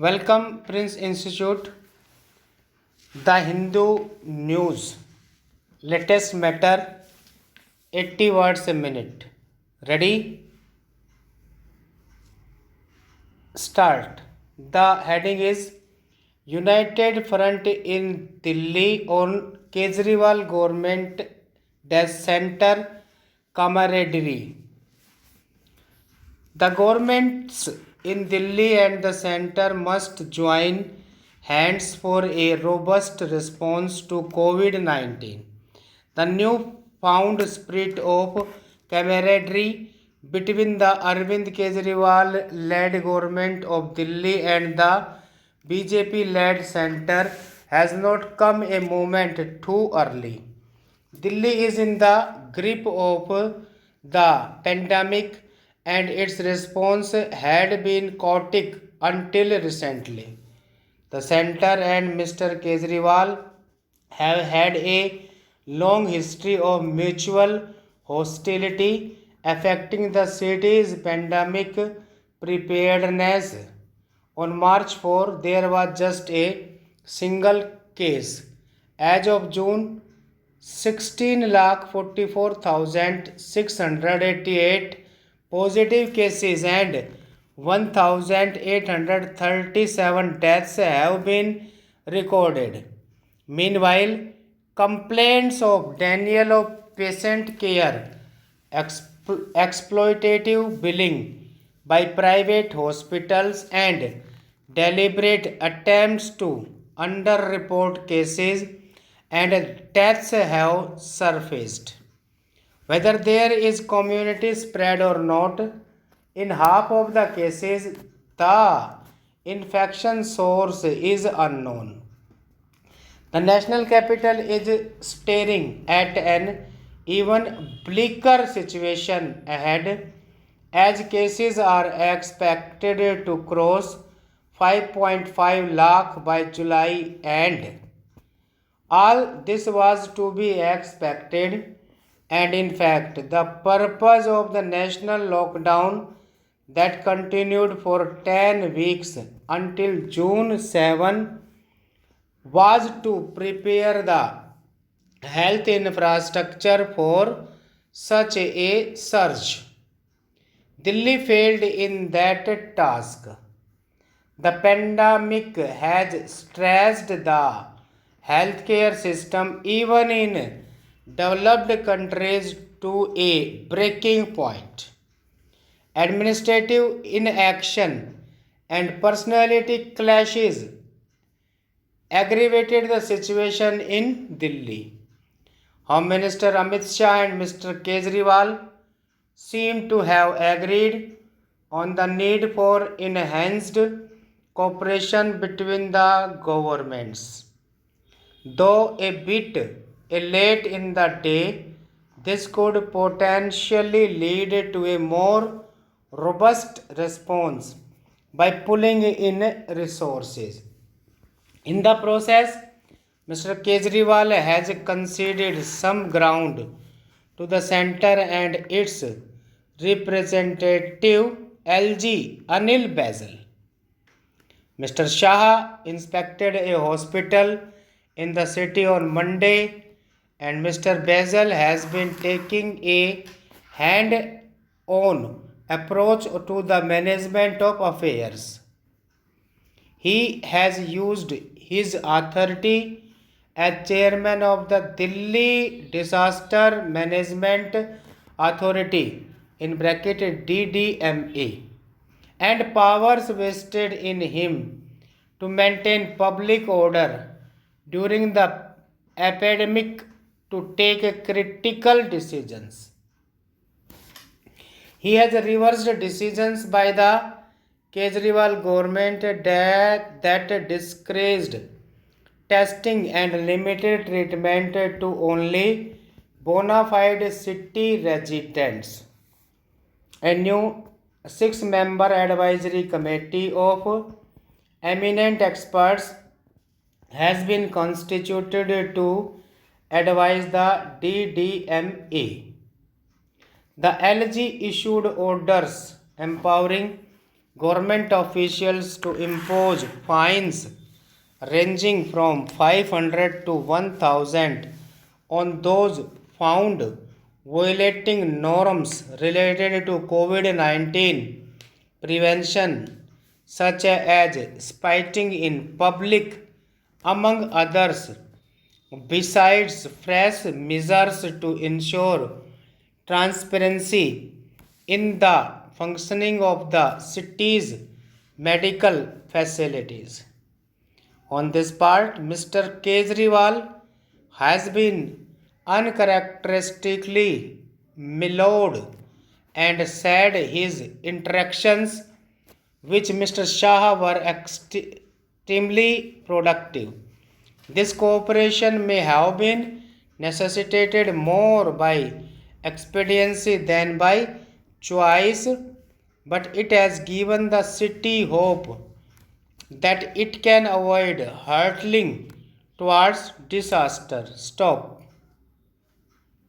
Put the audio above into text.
Welcome, Prince Institute, The Hindu News, latest matter, 80 words a minute. Ready? Start. The heading is United Front in Delhi on Kejriwal government dash center camaraderie. The governments in Delhi and the center must join hands for a robust response to COVID 19. The new-found spirit of camaraderie between the Arvind Kejriwal-led government of Delhi and the BJP-led center has not come a moment too early. Delhi is in the grip of the pandemic and its response had been chaotic until recently. The center and Mr. Kejriwal have had a long history of mutual hostility affecting the city's pandemic preparedness. On March 4, there was just a single case. As of June, 16,44,688 positive cases and 1,837 deaths have been recorded. Meanwhile, complaints of denial of patient care, exploitative billing by private hospitals, and deliberate attempts to underreport cases and deaths have surfaced. Whether there is community spread or not, in half of the cases, the infection source is unknown. The national capital is staring at an even bleaker situation ahead as cases are expected to cross 5.5 lakh by July end. All this was to be expected, and in fact, the purpose of the national lockdown that continued for 10 weeks until June 7 was to prepare the health infrastructure for such a surge. Delhi failed in that task. The pandemic has stressed the healthcare system even in developed countries to a breaking point. Administrative inaction and personality clashes aggravated the situation in Delhi. Home Minister Amit Shah and Mr. Kejriwal seem to have agreed on the need for enhanced cooperation between the governments. Though a bit late in the day, this could potentially lead to a more robust response by pulling in resources. In the process, Mr. Kejriwal has conceded some ground to the center and its representative LG Anil Basil. Mr. Shah inspected a hospital in the city on Monday, and Mr. Basil has been taking a hand on approach to the management of affairs. He has used his authority as chairman of the Delhi Disaster Management Authority in bracket DDMA and powers vested in him to maintain public order during the epidemic to take critical decisions. He has reversed decisions by the Kejriwal government that discouraged testing and limited treatment to only bona fide city residents. A new 6-member advisory committee of eminent experts has been constituted to advise the DDMA. The LG issued orders empowering government officials to impose fines ranging from 500 to 1000 on those found violating norms related to COVID 19 prevention, such as spitting in public, among others. Besides fresh measures to ensure transparency in the functioning of the city's medical facilities. On this part, Mr. Kejriwal has been uncharacteristically mellowed and said his interactions with Mr. Shah were extremely productive. This cooperation may have been necessitated more by expediency than by choice, but it has given the city hope that it can avoid hurtling towards disaster. Stop.